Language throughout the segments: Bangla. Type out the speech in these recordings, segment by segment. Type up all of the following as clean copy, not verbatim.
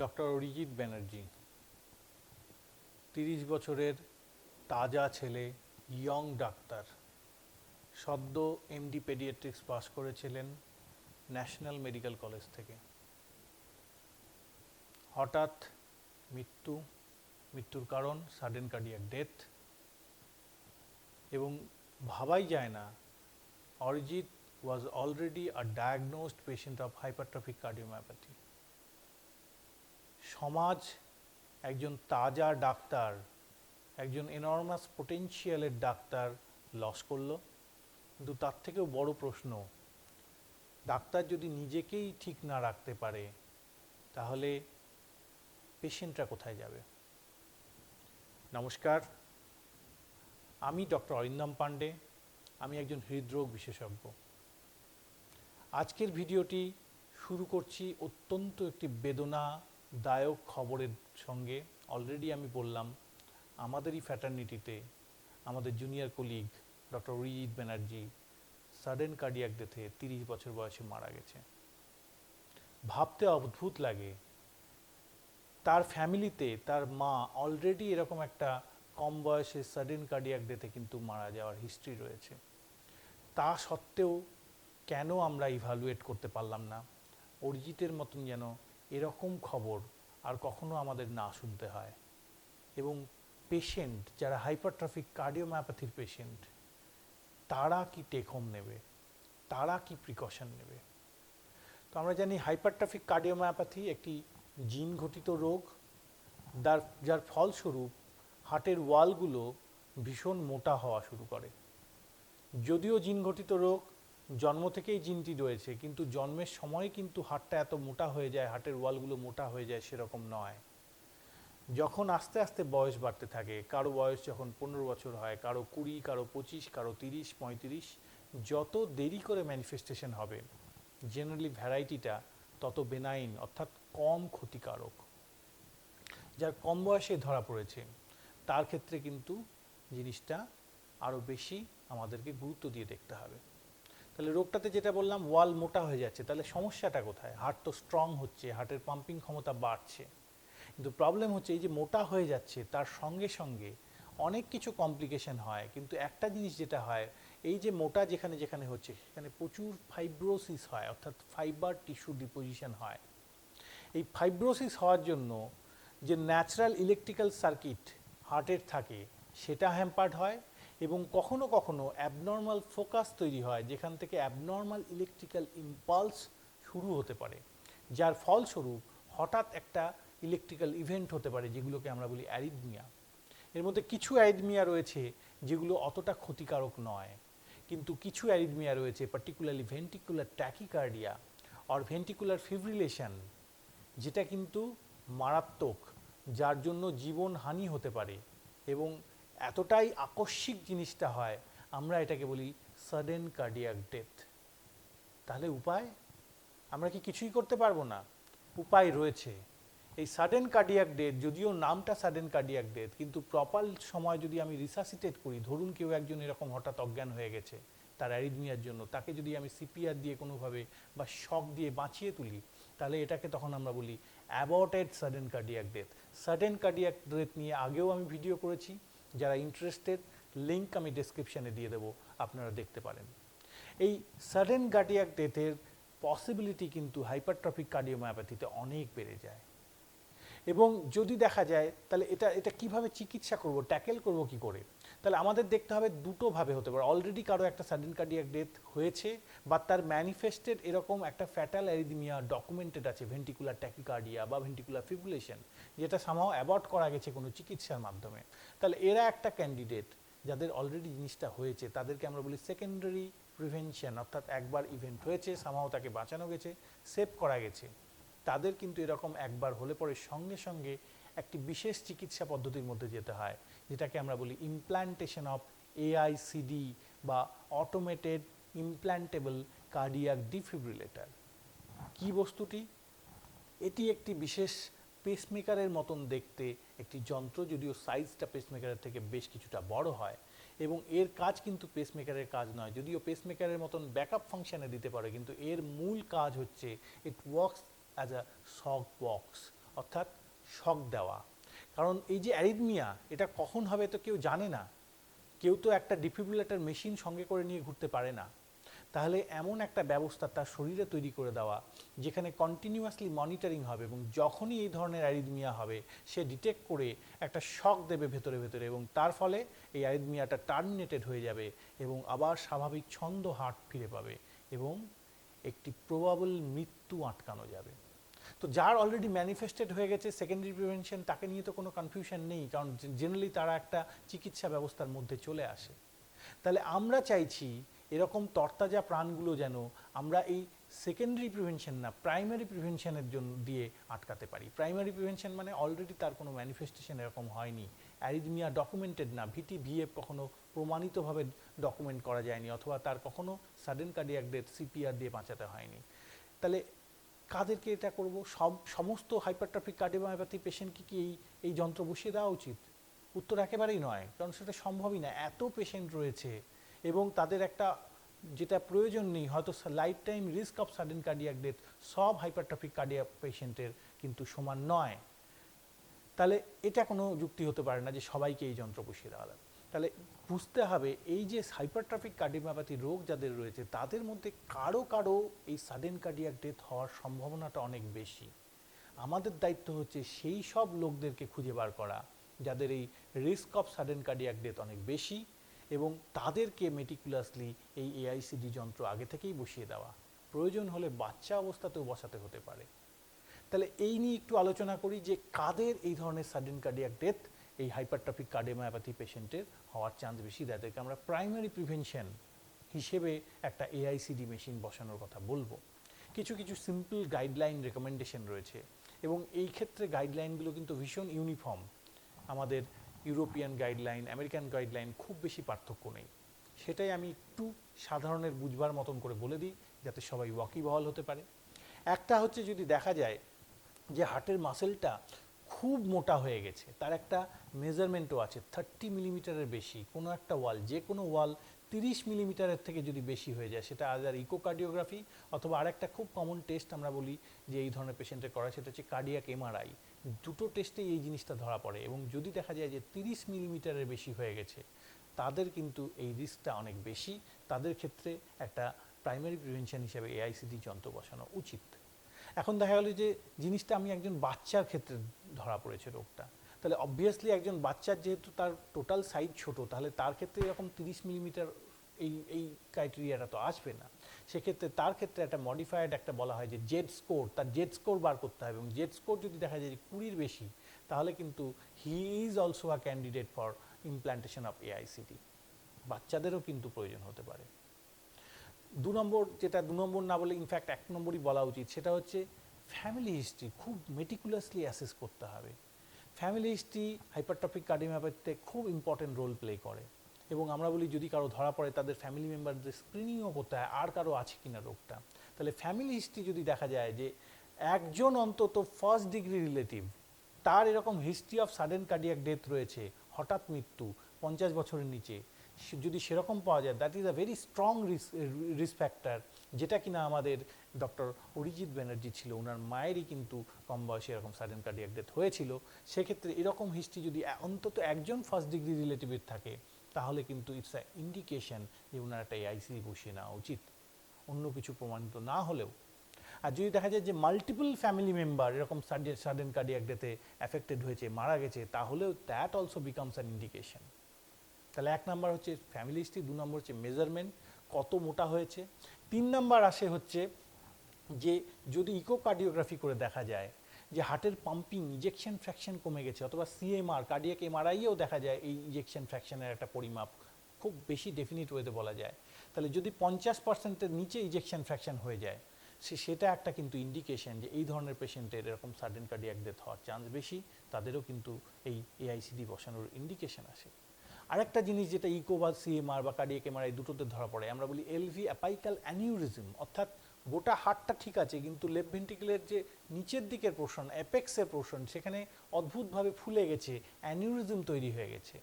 ডক্টর অরিজিৎ ব্যানার্জি 30 বছরের তাজা ছেলে, ইয়ং ডাক্তার, সদ্য এমডি পেডিয়াট্রিক্স পাস করেছিলেন ন্যাশনাল মেডিকেল কলেজ থেকে। হঠাৎ মৃত্যুর কারণ সাডেন কার্ডিয়াক ডেথ, এবং ভাবাই যায় না Arijit was already a diagnosed patient of hypertrophic cardiomyopathy. সমাজ একজন তাজা ডাক্তার, একজন এনর্মাস পোটেনশিয়ালের ডাক্তার লস করলো। কিন্তু তার থেকেও বড় প্রশ্ন, ডাক্তার যদি নিজেকেই ঠিক না রাখতে পারে তাহলে পেশেন্টরা কোথায় যাবে? নমস্কার, আমি ডক্টর অরিন্দম পান্ডে, আমি একজন হৃদরোগ বিশেষজ্ঞ। আজকের ভিডিওটি শুরু করছি অত্যন্ত একটি বেদনাদায়ক খবরের সঙ্গে। অলরেডি আমি বললাম, আমাদেরই ফ্র্যাটার্নিটিতে আমাদের junior colleague doctor Arijit Banerjee sudden cardiac ডেথে 30 বছর বয়সে মারা গেছে। ভাবতে অদ্ভুত লাগে, তার ফ্যামিলিতে তার মা অলরেডি এরকম একটা কম বয়সে সাডেন কার্ডিয়াক ডেথে কিন্তু মারা যাওয়ার হিস্ট্রি রয়েছে। তা সত্ত্বেও কেন আমরা ইভ্যালুয়েট করতে পারলাম না? অরিজিতের মতন যেন এরকম খবর আর কখনো আমাদের না শুনতে হয়। এবং পেশেন্ট যারা হাইপারট্রফিক কার্ডিওমায়োপ্যাথির পেশেন্ট, তারা কি টেক হোম নেবে, তারা কি প্রিকশন নেবে? তো আমরা জানি হাইপারট্রফিক কার্ডিওমায়োপ্যাথি একটি জিন ঘটিত রোগ, যার ফলস্বরূপ হার্টের ওয়ালগুলো ভীষণ মোটা হওয়া শুরু করে। যদিও জিন ঘটিত রোগ, জন্ম থেকেই জিনটি রয়েছে, কিন্তু জন্মের সময় কিন্তু হার্টটা এত মোটা হয়ে যায়, হার্টের ওয়ালগুলো মোটা হয়ে যায় সেরকম নয়। যখন আস্তে আস্তে বয়স বাড়তে থাকে, কারো বয়স যখন 15 বছর হয়, কারো 20, কারো 25, কারো 30, 35, যত দেরি করে ম্যানিফেস্টেশন হবে, জেনারেলি ভ্যারাইটিটা তত বেনাইন, অর্থাৎ কম ক্ষতিকারক। যার কম বয়সে ধরা পড়েছে তার ক্ষেত্রে কিন্তু জিনিসটা আরও বেশি আমাদেরকে গুরুত্ব দিয়ে দেখতে হবে। তাহলে রোগটাতে যেটা বললাম, ওয়াল মোটা হয়ে যাচ্ছে, তাহলে সমস্যাটা কোথায়? হার্ট তো স্ট্রং হচ্ছে, হার্টের পাম্পিং ক্ষমতা বাড়ছে, কিন্তু প্রবলেম হচ্ছে এই যে মোটা হয়ে যাচ্ছে তার সঙ্গে সঙ্গে অনেক কিছু কমপ্লিকেশন হয়। কিন্তু একটা জিনিস যেটা হয়, এই যে মোটা যেখানে যেখানে হচ্ছে সেখানে প্রচুর ফাইব্রোসিস হয়, অর্থাৎ ফাইবার টিস্যু ডিপোজিশন হয়। এই ফাইব্রোসিস হওয়ার জন্য যে ন্যাচারাল ইলেকট্রিক্যাল সার্কিট হার্টের থাকে সেটা হ্যাম্পার্ড হয়, এবং কখনো কখনো অ্যাবনর্মাল ফোকাস তৈরি হয়, যেখান থেকে অ্যাবনর্মাল ইলেকট্রিক্যাল ইম্পালস শুরু হতে পারে, যার ফলস্বরূপ হঠাৎ একটা ইলেকট্রিক্যাল ইভেন্ট হতে পারে, যেগুলোকে আমরা বলি অ্যারিথমিয়া। এর মধ্যে কিছু অ্যারিথমিয়া রয়েছে যেগুলো অতটা ক্ষতিকারক নয়, কিন্তু কিছু অ্যারিথমিয়া রয়েছে, পার্টিকুলারলি ভেন্ট্রিকুলার ট্যাকিকার্ডিয়া আর ভেন্ট্রিকুলার ফিব্রিলেশন, যেটা কিন্তু মারাত্মক, যার জন্য জীবনহানি হতে পারে। এবং এতটাই আকস্মিক জিনিসটা হয়, আমরা এটাকে বলি সাডেন কার্ডিয়াক ডেথ। তাহলে উপায়? আমরা কি কিছুই করতে পারবো না? উপায় রয়েছে। এই সাডেন কার্ডিয়াক ডেথ, যদিও নামটা সাডেন কার্ডিয়াক ডেথ, কিন্তু প্রপার সময় যদি আমি রিসাসিটেট করি, ধরুন কেউ একজন এরকম হঠাৎ অজ্ঞান হয়ে গেছে তার অ্যারিথমিয়ার জন্য, তাকে যদি আমি সিপিআর দিয়ে কোনোভাবে বা শক দিয়ে বাঁচিয়ে তুলি, তাহলে এটাকে তখন আমরা বলি aborted sudden cardiac death. Sudden cardiac death নিয়ে আগেও আমি ভিডিও করেছি, যারা ইন্টারেস্টেড লিঙ্ক আমি ডেসক্রিপশানে দিয়ে দেবো, আপনারা দেখতে পারেন। এই সাডেন কার্ডিয়াক ডেথের পসিবিলিটি কিন্তু হাইপারট্রফিক কার্ডিওমায়োপ্যাথিতে অনেক বেড়ে যায়। এবং যদি দেখা যায় তাহলে এটা কিভাবে চিকিৎসা করব, ট্যাকেল করব কি করে? তাহলে আমাদের দেখতে হবে দুটোভাবে হতে পারে। অলরেডি কারো একটা সাডেন কার্ডিয়াক ডেথ হয়েছে, বা তার ম্যানিফেস্টেড এরকম একটা ফ্যাটাল অ্যারিথমিয়া ডকুমেন্টেড আছে, ভেন্ট্রিকুলার ট্যাকিকার্ডিয়া বা ভেন্ট্রিকুলার ফিব্রিলেশন, যেটা সামহাও অ্যাবর্ট করা গেছে কোনো চিকিৎসার মাধ্যমে। তাহলে এরা একটা ক্যান্ডিডেট, যাদের অলরেডি জিনিসটা হয়েছে, তাদেরকে আমরা বলি সেকেন্ডারি প্রিভেনশন, অর্থাৎ একবার ইভেন্ট হয়েছে, সামহাও তাকে বাঁচানো গেছে, সেভ করা গেছে, তাদের কিন্তু এরকম একবার হলে পরে সঙ্গে সঙ্গে একটি বিশেষ চিকিৎসা পদ্ধতির মধ্যে যেতে হয়, যেটাকে আমরা বলি ইমপ্ল্যান্টেশন অফ AICD বা অটোমেটেড ইমপ্ল্যান্টেবল কার্ডিয়াক ডিফিব্রিলেটর। কি বস্তুটি? এটি একটি বিশেষ পেসমেকারের মতন দেখতে একটি যন্ত্র, যদিও সাইজটা পেসমেকারের থেকে বেশ কিছুটা বড় হয়, এবং এর কাজ কিন্তু পেসমেকারের কাজ নয়, যদিও পেসমেকারের মতন ব্যাকআপ ফাংশনে দিতে পারে, কিন্তু এর মূল কাজ হচ্ছে it works as a shock box, অর্থাৎ শক দেওয়া। কারণ এই যে অ্যারিথমিয়া, এটা কখন হবে তো কেউ জানে না, কেউ তো একটা ডিফিব্রিলেটর মেশিন সঙ্গে করে নিয়ে ঘুরতে পারে না। তাহলে এমন একটা ব্যবস্থা তার শরীরে তৈরি করে দেওয়া যেখানে কন্টিনিউয়াসলি মনিটরিং হবে এবং যখনই এই ধরনের অ্যারিথমিয়া হবে সে ডিটেক্ট করে একটা শক দেবে ভেতরে ভেতরে, এবং তার ফলে এই অ্যারিথমিয়াটা টার্মিনেটেড হয়ে যাবে এবং আবার স্বাভাবিক ছন্দ হার্ট ফিরে পাবে এবং একটি প্রবাবল মৃত্যু আটকানো যাবে। তো যার অলরেডি ম্যানিফেস্টেড হয়ে গেছে সেকেন্ডারি প্রিভেনশন, তাকে নিয়ে তো কোনো কনফিউশন নেই, কারণ জেনারেলি তারা একটা চিকিৎসা ব্যবস্থার মধ্যে চলে আসে। তাহলে আমরা চাইছি এরকম তরতাজা প্রাণগুলো যেন আমরা এই সেকেন্ডারি প্রিভেনশন না, প্রাইমারি প্রিভেনশনের জন্য দিয়ে আটকাতে পারি। প্রাইমারি প্রিভেনশন মানে অলরেডি তার কোনো ম্যানিফেস্টেশন এরকম হয়নি, অ্যারিথমিয়া ডকুমেন্টেড না, ভিএফ কখনো প্রমাণিতভাবে ডকুমেন্ট করা যায়নি, অথবা তার কখনো সাডেন কার্ডিয়াক ডেথ সিপিআর দিয়ে বাঁচাতে হয়নি। তাহলে কাদেরকে এটা করব? সমস্ত হাইপারট্রফিক কার্ডিওমায়োপ্যাথি পেশেন্টকে কি এই যন্ত্র বসিয়ে দেওয়া উচিত? উত্তর একেবারেই নয়, কারণ সেটা সম্ভবই না। এত পেশেন্ট রয়েছে এবং তাদের একটা যেটা প্রয়োজন নেই, হয়তো life time risk of sudden cardiac death সব হাইপারট্রফিক কার্ডিয়াক পেশেন্টের কিন্তু সমান নয়। তাহলে এটা কোনো যুক্তি হতে পারে না যে সবাইকে এই যন্ত্র বসিয়ে দেওয়া লাগবে। তাহলে বুঝতে হবে এই যে হাইপারট্রফিক কার্ডিওমায়োপ্যাথি রোগ যাদের রয়েছে তাদের মধ্যে কারো কারো এই সাডেন কার্ডিয়াক ডেথ হওয়ার সম্ভাবনাটা অনেক বেশি। আমাদের দায়িত্ব হচ্ছে সেই সব লোকদেরকে খুঁজে বার করা যাদের এই risk of sudden cardiac death অনেক বেশি, এবং তাদেরকে মেটিকুলাসলি এই এআইসিডি যন্ত্র আগে থেকেই বসিয়ে দেওয়া, প্রয়োজন হলে বাচ্চা অবস্থাতেও বসাতে হতে পারে। তাহলে এই নিয়ে একটু আলোচনা করি যে কাদের এই ধরনের সাডেন কার্ডিয়াক ডেথ এই হাইপারট্রফিক কার্ডিওমায়োপ্যাথি পেশেন্টের হওয়ার চান্স বেশি। তাদেরকে আমরা প্রাইমারি প্রিভেনশন হিসেবে একটা এআইসিডি মেশিন বসানোর কথা বলবো। কিছু কিছু সিম্পল গাইডলাইন রেকমেন্ডেশন রয়েছে এবং এই ক্ষেত্রে গাইডলাইনগুলো কিন্তু ভীষণ ইউনিফর্ম। আমাদের ইউরোপিয়ান গাইডলাইন, আমেরিকান গাইডলাইন খুব বেশি পার্থক্য নেই। সেটাই আমি একটু সাধারণের বুঝবার মতন করে বলে দিই যাতে সবাই ওয়াকিবহাল হতে পারে। একটা হচ্ছে যদি দেখা যায় যে হার্টের মাসেলটা খুব মোটা হয়ে গেছে, তার একটা মেজারমেন্টও আছে 30 মিলিমিটারের বেশি, কোনো একটা ওয়াল, যে কোনো ওয়াল 30 মিলিমিটারের থেকে যদি বেশি হয়ে যায়, সেটা আদার ইকোকার্ডিওগ্রাফি অথবা আরেকটা খুব কমন টেস্ট আমরা বলি যে এই ধরনের পেশেন্টের করা, সেটা হচ্ছে কার্ডিয়াক এমআরআই। দুটো টেস্টেই এই জিনিসটা ধরা পড়ে এবং যদি দেখা যায় যে 30 মিলিমিটারের বেশি হয়ে গেছে, তাদের কিন্তু এই রিস্কটা অনেক বেশি। তাদের ক্ষেত্রে একটা প্রাইমারি প্রিভেনশন হিসেবে এআইসিডি যন্ত্র বসানো উচিত। এখন দেখা গেল যে জিনিসটা আমি একজন বাচ্চার ক্ষেত্রে ধরা পড়েছে রোগটা, তাহলে অবভিয়াসলি একজন বাচ্চার যেহেতু তার টোটাল সাইজ ছোট, তাহলে তার ক্ষেত্রে এরকম 30 মিলিমিটার এই ক্রাইটেরিয়াটা তো আসবে না। সেক্ষেত্রে তার ক্ষেত্রে একটা মডিফাইড একটা বলা হয় যে জেড স্কোর, তার জেড স্কোর বার করতে হবে, এবং জেড স্কোর যদি দেখা যায় যে 20-র বেশি, তাহলে কিন্তু he is also a candidate for implantation of AICD. বাচ্চাদেরও কিন্তু প্রয়োজন হতে পারে। দু নম্বর, যেটা দু নম্বর না বলে ইনফ্যাক্ট এক নম্বরই বলা উচিত, সেটা হচ্ছে ফ্যামিলি হিস্ট্রি খুব মেটিকুলাসলি অ্যাসেস করতে হবে। ফ্যামিলি হিস্ট্রি হাইপারট্রফিক কার্ডিওমায়োপ্যাথিতে খুব ইম্পর্টেন্ট রোল প্লে করে, এবং আমরা বলি যদি কারো ধরা পড়ে তাদের ফ্যামিলি মেম্বারদের স্ক্রিনিংও করতে হয় আর কারো আছে কিনা রোগটা। তাহলে ফ্যামিলি হিস্ট্রি যদি দেখা যায় যে একজন অন্তত ফার্স্ট ডিগ্রি রিলেটিভ, তার এরকম history of sudden cardiac death রয়েছে, হঠাৎ মৃত্যু 50 বছরের নিচে, যদি সেরকম পাওয়া যায়, that is a very strong risk factor, যেটা কিনা আমাদের ডক্টর অরিজিৎ ব্যানার্জি ছিল, ওনার মায়েরই কিন্তু কম বয়সে এরকম সাডেন কার্ডিয়াক ডেথ হয়েছিল। সেক্ষেত্রে এরকম হিস্ট্রি যদি অন্তত একজন ফার্স্ট ডিগ্রি রিলেটিভের থাকে, তাহলে কিন্তু ইটস আ ইন্ডিকেশন যে ওনার একটা এআইসিডি বসিয়ে নেওয়া উচিত, অন্য কিছু প্রমাণিত না হলেও। আর যদি দেখা যায় যে মাল্টিপল ফ্যামিলি মেম্বার এরকম সাডেন কার্ডিয়াক ডেথে অ্যাফেক্টেড হয়েছে, মারা গেছে, তাহলেও that also becomes an indication. তাহলে এক নম্বর হচ্ছে ফ্যামিলি হিস্ট্রি, দু নম্বর হচ্ছে মেজারমেন্ট কত মোটা হয়েছে, তিন নম্বর আসে হচ্ছে যে যদি ইকোকার্ডিওগ্রাফি করে দেখা যায় যে হার্টের পাম্পিং ইজেকশন ফ্র্যাকশন কমে গেছে, অথবা সিএমআর কার্ডিয়াক এমআরআইয়েও দেখা যায় এই ইজেকশন ফ্র্যাকশনের একটা পরিমাপ খুব বেশি ডেফিনিট ওয়েতে বলা যায়, তাহলে যদি 50%-এর নিচে ইজেকশন ফ্র্যাকশন হয়ে যায়, সেটা একটা কিন্তু ইন্ডিকেশন যে এই ধরনের পেশেন্টের এরকম সাডেন কার্ডিয়াক ডেথ হওয়ার চান্স বেশি, তাদেরও কিন্তু এই এআইসিডি বসানোর ইন্ডিকেশন আসে। আরেকটা জিনিস যেটা ইকো বা সিএমআর বা কার্ডিয়াক এমআরআই দুটোতে ধরা পড়ে, আমরা বলি এলভি অ্যাপাইকাল অ্যানিউরিজম, অর্থাৎ গোটা হার্টটা ঠিক আছে কিন্তু লেফট ভেন্ট্রিকেলের যে নিচের দিকের পোর্শন, অ্যাপেক্সের পোর্শন, সেখানে অদ্ভুতভাবে ফুলে গেছে, অ্যানিউরিজম তৈরি হয়ে গেছে।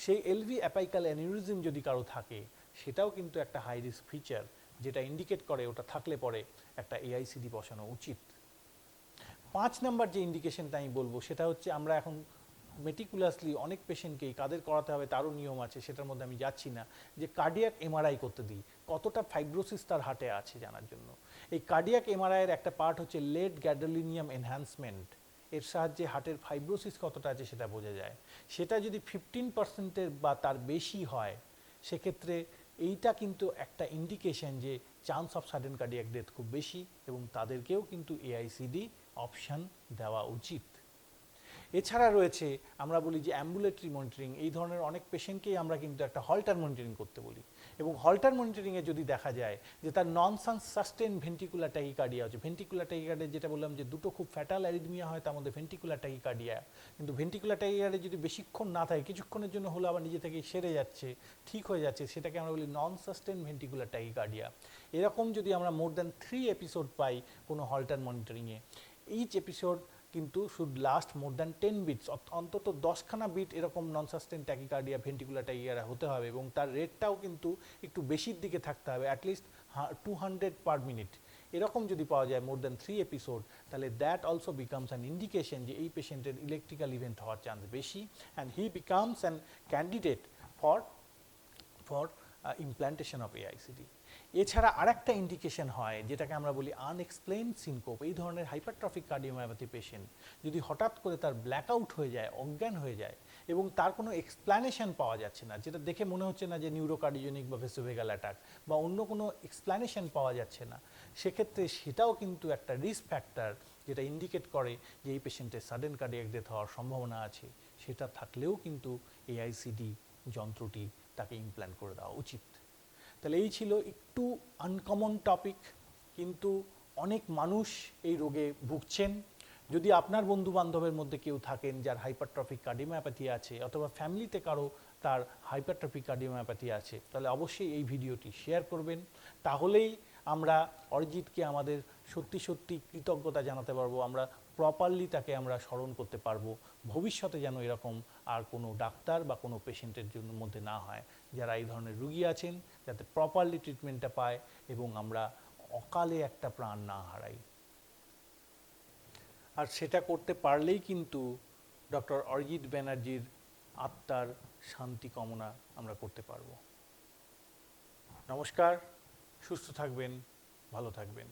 সেই এলভি অ্যাপাইকাল অ্যানিউরিজম যদি কারো থাকে, সেটাও কিন্তু একটা হাই রিস্ক ফিচার, যেটা ইন্ডিকেট করে ওটা থাকলে পরে একটা এআইসিডি বসানো উচিত। 5 নাম্বার যে ইন্ডিকেশনটা আমি বলবো সেটা হচ্ছে আমরা এখন মেটিকুলাসলি অনেক পেশেন্টকেই কাদের করাতে হবে তারও নিয়ম আছে, সেটার মধ্যে আমি যাচ্ছি না, যে কার্ডিয়াক এমআরআই করতে দিই কতটা ফাইব্রোসিস তার হার্টে আছে জানার জন্য। এই কার্ডিয়াক এমআরআইয়ের একটা পার্ট হচ্ছে লেট গ্যাডোলিনিয়াম এনহ্যান্সমেন্ট, এর সাহায্যে হার্টের ফাইব্রোসিস কতটা আছে সেটা বোঝা যায়। সেটা যদি 15% বা তার বেশি হয় সেক্ষেত্রে এইটা কিন্তু একটা ইন্ডিকেশন যে chance of sudden cardiac death খুব বেশি, এবং তাদেরকেও কিন্তু এআইসিডি অপশান দেওয়া উচিত। এছাড়া রয়েছে আমরা বলি যে অ্যাম্বুলেটরি মনিটরিং, এই ধরনের অনেক পেশেন্টকেই আমরা কিন্তু একটা হল্টার মনিটরিং করতে বলি, এবং হল্টার মনিটরিংয়ে যদি দেখা যায় যে তার নন সাস্টেন ভেন্টিকুলার ট্যাকিকার্ডিয়া হচ্ছে, ভেন্টিকুলার ট্যাকিকার্ডিয়া যেটা বললাম যে দুটো খুব ফ্যাটাল অ্যারিথমিয়া হয়, তার মধ্যে ভেন্টিকুলার ট্যাকিকার্ডিয়া, কিন্তু ভেন্টিকুলার ট্যাকিকার্ডিয়া যদি বেশিক্ষণ না থাকে, কিছুক্ষণের জন্য হলে আবার নিজে থেকেই সেরে যাচ্ছে, ঠিক হয়ে যাচ্ছে, সেটাকে আমরা বলি নন সাস্টেন ভেন্টিকুলার ট্যাকিকার্ডিয়া। এরকম যদি আমরা মোর দ্যান 3 এপিসোড পাই কোনো হল্টার মনিটরিংয়ে, ইচ এপিসোড কিন্তু should last more than 10 beats, অন্তত 10খানা বিট এরকম non sustain tachycardia ventricular tachycardia হতে হবে, এবং তার রেটটাও কিন্তু একটু বেশির দিকে থাকতে হবে, অ্যাটলিস্ট 200 পার মিনিট। এরকম যদি পাওয়া যায় মোর দ্যান 3 এপিসোড, তাহলে that also becomes an indication যে এই পেশেন্টের ইলেকট্রিক্যাল ইভেন্ট হওয়ার চান্স বেশি, and he becomes an candidate for implantation of AICD. এছাড়া আরেকটা ইন্ডিকেশন হয় যেটাকে আমরা বলি আনএক্সপ্লেইনড সিনকোপ। এই ধরনের হাইপারট্রফিক কার্ডিওমায়োপ্যাথি পেশেন্ট যদি হঠাৎ করে তার ব্ল্যাকআউট হয়ে যায়, অজ্ঞান হয়ে যায়, এবং তার কোনো এক্সপ্ল্যানেশন পাওয়া যাচ্ছে না, যেটা দেখে মনে হচ্ছে না যে নিউরোকার্ডিওজেনিক বা ভেসোভেগাল অ্যাটাক বা অন্য কোনো এক্সপ্ল্যানেশন পাওয়া যাচ্ছে না, সেক্ষেত্রে সেটাও কিন্তু একটা রিস্ক ফ্যাক্টর যেটা ইন্ডিকেট করে যে এই পেশেন্টের সাডেন কার্ডিয়াক ডেথ হওয়ার সম্ভাবনা আছে। সেটা থাকলেও কিন্তু এআইসিডি যন্ত্রটি তাকে ইমপ্ল্যান্ট করে দেওয়া উচিত। তাহলে এই ছিল একটু আনকমন টপিক, কিন্তু অনেক মানুষ এই রোগে ভুগছেন। যদি আপনার বন্ধু বান্ধবের মধ্যে কেউ থাকেন যার হাইপারট্রফিক কার্ডিওমায়োপ্যাথি আছে, অথবা ফ্যামিলিতে কারো তার হাইপারট্রফিক কার্ডিওমায়োপ্যাথি আছে, তাহলে অবশ্যই এই ভিডিওটি শেয়ার করবেন। তাহলেই আমরা অরিজিৎকে আমাদের সত্যি সত্যি কৃতজ্ঞতা জানাতে পারবো, আমরা প্রপারলি তাকে আমরা স্মরণ করতে পারবো, ভবিষ্যতে যেন এরকম আর কোনো ডাক্তার বা কোনো পেশেন্টের জন্য মধ্যে না হয়, যারা এই ধরনের রুগী আছেন যাতে প্রপারলি ট্রিটমেন্টটা পায় এবং আমরা অকালে একটা প্রাণ না হারাই। আর সেটা করতে পারলেই কিন্তু ডক্টর অরিজিৎ ব্যানার্জির আত্মার শান্তি কামনা আমরা করতে পারবো। নমস্কার, সুস্থ থাকবেন, ভালো থাকবেন।